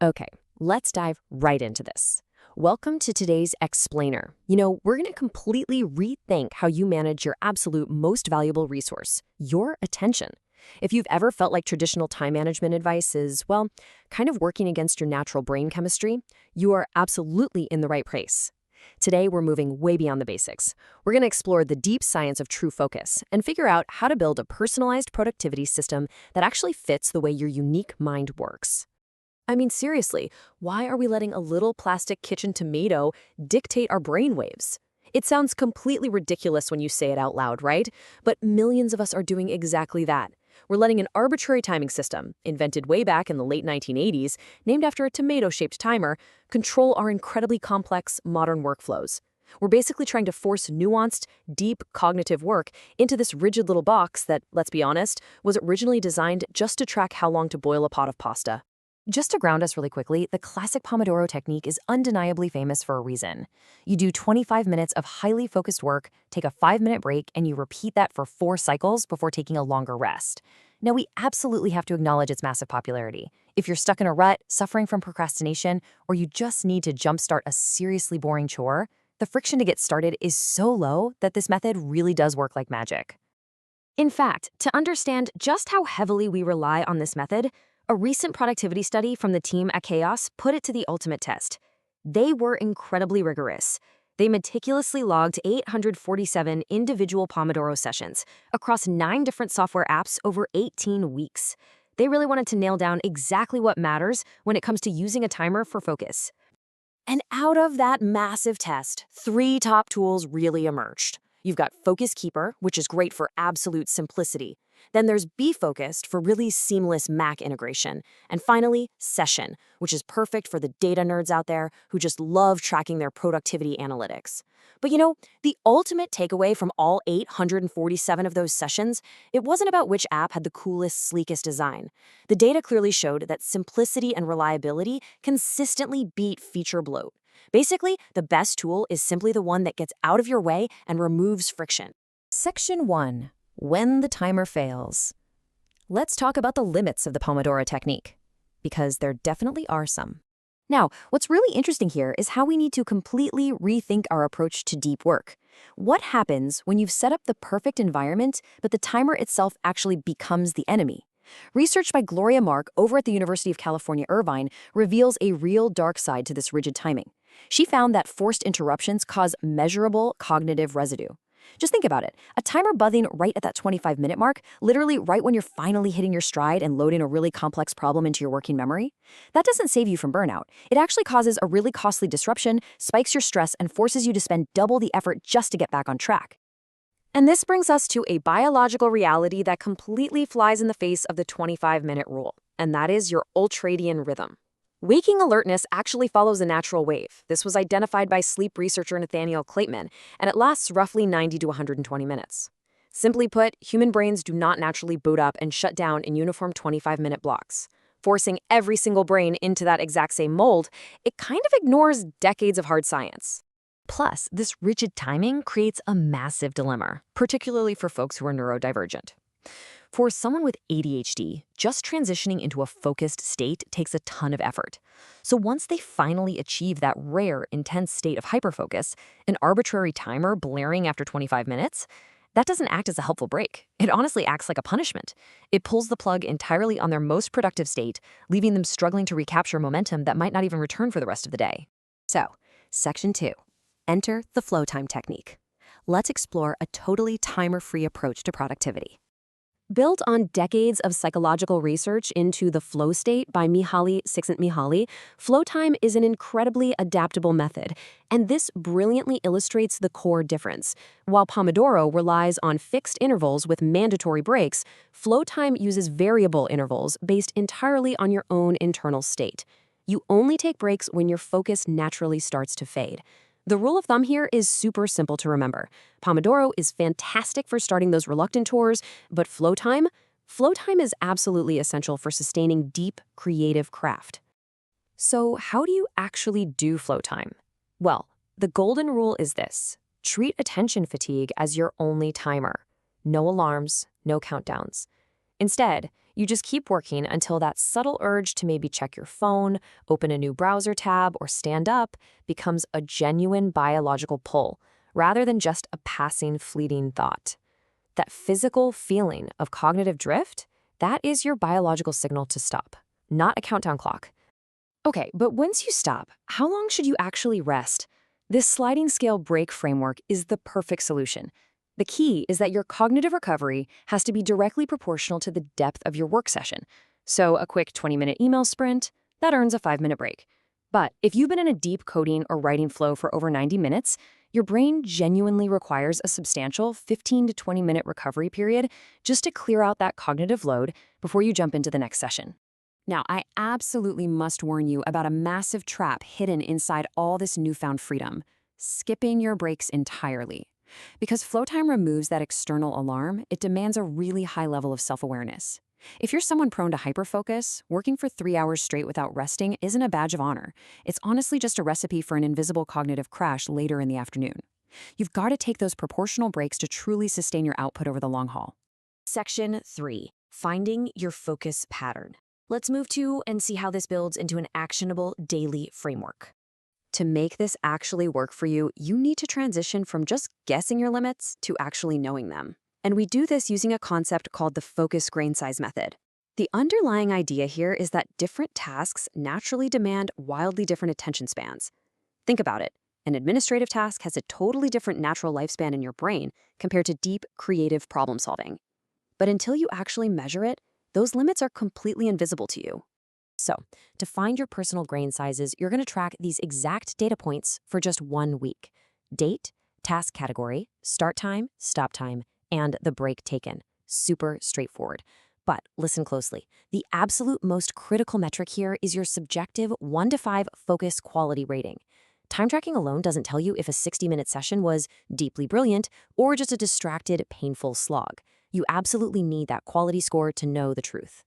Okay, let's dive right into this. Welcome to today's explainer. We're going to completely rethink how you manage your absolute most valuable resource, your attention. If you've ever felt like traditional time management advice is, well, kind of working against your natural brain chemistry, you are absolutely in the right place. Today, we're moving way beyond the basics. We're going to explore the deep science of true focus and figure out how to build a personalized productivity system that actually fits the way your unique mind works. I mean, seriously, why are we letting a little plastic kitchen tomato dictate our brainwaves? It sounds completely ridiculous when you say it out loud, right? But millions of us are doing exactly that. We're letting an arbitrary timing system, invented way back in the late 1980s, named after a tomato-shaped timer, control our incredibly complex modern workflows. We're basically trying to force nuanced, deep cognitive work into this rigid little box that, let's be honest, was originally designed just to track how long to boil a pot of pasta. Just to ground us really quickly, the classic Pomodoro technique is undeniably famous for a reason. You do 25 minutes of highly focused work, take a 5-minute break, and you repeat that for 4 cycles before taking a longer rest. Now, we absolutely have to acknowledge its massive popularity. If you're stuck in a rut, suffering from procrastination, or you just need to jumpstart a seriously boring chore, the friction to get started is so low that this method really does work like magic. In fact, to understand just how heavily we rely on this method, a recent productivity study from the team at Chaos put it to the ultimate test. They were incredibly rigorous. They meticulously logged 847 individual Pomodoro sessions across 9 different software apps over 18 weeks. They really wanted to nail down exactly what matters when it comes to using a timer for focus. And out of that massive test, 3 top tools really emerged. You've got Focus Keeper, which is great for absolute simplicity. Then there's Be Focused for really seamless Mac integration. And finally, Session, which is perfect for the data nerds out there who just love tracking their productivity analytics. But the ultimate takeaway from all 847 of those sessions, it wasn't about which app had the coolest, sleekest design. The data clearly showed that simplicity and reliability consistently beat feature bloat. Basically, the best tool is simply the one that gets out of your way and removes friction. Section 1. When the timer fails. Let's talk about the limits of the Pomodoro technique, because there definitely are some. Now, what's really interesting here is how we need to completely rethink our approach to deep work. What happens when you've set up the perfect environment, but the timer itself actually becomes the enemy? Research by Gloria Mark over at the University of California, Irvine reveals a real dark side to this rigid timing. She found that forced interruptions cause measurable cognitive residue. Just think about it. A timer buzzing right at that 25-minute mark, literally right when you're finally hitting your stride and loading a really complex problem into your working memory, that doesn't save you from burnout. It actually causes a really costly disruption, spikes your stress, and forces you to spend double the effort just to get back on track. And this brings us to a biological reality that completely flies in the face of the 25-minute rule, and that is your ultradian rhythm. Waking alertness actually follows a natural wave. This was identified by sleep researcher Nathaniel Kleitman, and it lasts roughly 90 to 120 minutes. Simply put, human brains do not naturally boot up and shut down in uniform 25-minute blocks. Forcing every single brain into that exact same mold, it kind of ignores decades of hard science. Plus, this rigid timing creates a massive dilemma, particularly for folks who are neurodivergent. For someone with ADHD, just transitioning into a focused state takes a ton of effort. So once they finally achieve that rare, intense state of hyperfocus, an arbitrary timer blaring after 25 minutes, that doesn't act as a helpful break. It honestly acts like a punishment. It pulls the plug entirely on their most productive state, leaving them struggling to recapture momentum that might not even return for the rest of the day. So, Section 2. Enter the Flowtime Technique. Let's explore a totally timer-free approach to productivity. Built on decades of psychological research into the flow state by Mihaly Csikszentmihalyi, Flowtime is an incredibly adaptable method, and this brilliantly illustrates the core difference. While Pomodoro relies on fixed intervals with mandatory breaks, Flowtime uses variable intervals based entirely on your own internal state. You only take breaks when your focus naturally starts to fade. The rule of thumb here is super simple to remember. Pomodoro is fantastic for starting those reluctant chores, but Flowtime is absolutely essential for sustaining deep, creative craft. So how do you actually do Flowtime? Well, the golden rule is this. Treat attention fatigue as your only timer. No alarms, no countdowns. Instead, You just keep working until that subtle urge to maybe check your phone, open a new browser tab, or stand up becomes a genuine biological pull, rather than just a passing, fleeting thought. That physical feeling of cognitive drift, that is your biological signal to stop, not a countdown clock. Okay, but once you stop, how long should you actually rest? This sliding scale break framework is the perfect solution. The key is that your cognitive recovery has to be directly proportional to the depth of your work session. So a quick 20-minute email sprint, that earns a 5-minute break. But if you've been in a deep coding or writing flow for over 90 minutes, your brain genuinely requires a substantial 15 to 20-minute recovery period just to clear out that cognitive load before you jump into the next session. Now, I absolutely must warn you about a massive trap hidden inside all this newfound freedom: skipping your breaks entirely. Because Flowtime removes that external alarm, it demands a really high level of self-awareness. If you're someone prone to hyperfocus, working for 3 hours straight without resting isn't a badge of honor. It's honestly just a recipe for an invisible cognitive crash later in the afternoon. You've got to take those proportional breaks to truly sustain your output over the long haul. Section 3. Finding your focus pattern. Let's move to and see how this builds into an actionable daily framework. To make this actually work for you, you need to transition from just guessing your limits to actually knowing them. And we do this using a concept called the focus grain size method. The underlying idea here is that different tasks naturally demand wildly different attention spans. Think about it. An administrative task has a totally different natural lifespan in your brain compared to deep, creative problem solving. But until you actually measure it, those limits are completely invisible to you. So, to find your personal grain sizes, you're going to track these exact data points for just 1 week: date, task category, start time, stop time, and the break taken. Super straightforward. But listen closely. The absolute most critical metric here is your subjective 1 to 5 focus quality rating. Time tracking alone doesn't tell you if a 60-minute session was deeply brilliant or just a distracted, painful slog. You absolutely need that quality score to know the truth.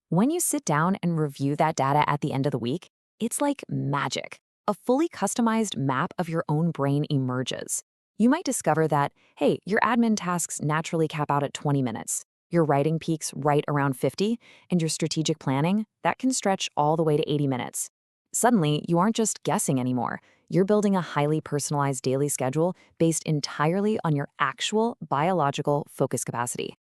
When you sit down and review that data at the end of the week, it's like magic. A fully customized map of your own brain emerges. You might discover that, hey, your admin tasks naturally cap out at 20 minutes. Your writing peaks right around 50, and your strategic planning, that can stretch all the way to 80 minutes. Suddenly, you aren't just guessing anymore. You're building a highly personalized daily schedule based entirely on your actual biological focus capacity.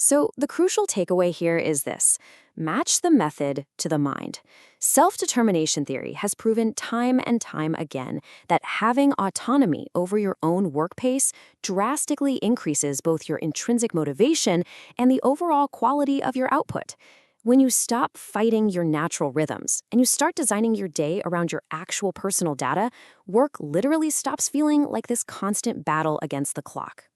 So the crucial takeaway here is this: match the method to the mind. Self-determination theory has proven time and time again that having autonomy over your own work pace drastically increases both your intrinsic motivation and the overall quality of your output. When you stop fighting your natural rhythms and you start designing your day around your actual personal data, work literally stops feeling like this constant battle against the clock.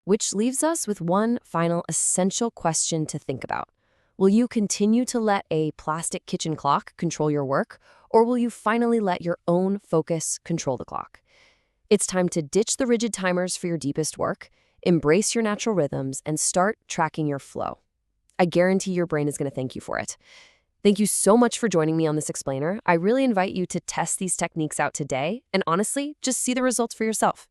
Which leaves us with one final essential question to think about. Will you continue to let a plastic kitchen clock control your work, or will you finally let your own focus control the clock? It's time to ditch the rigid timers for your deepest work, embrace your natural rhythms, and start tracking your flow. I guarantee your brain is going to thank you for it. Thank you so much for joining me on this explainer. I really invite you to test these techniques out today and honestly, just see the results for yourself.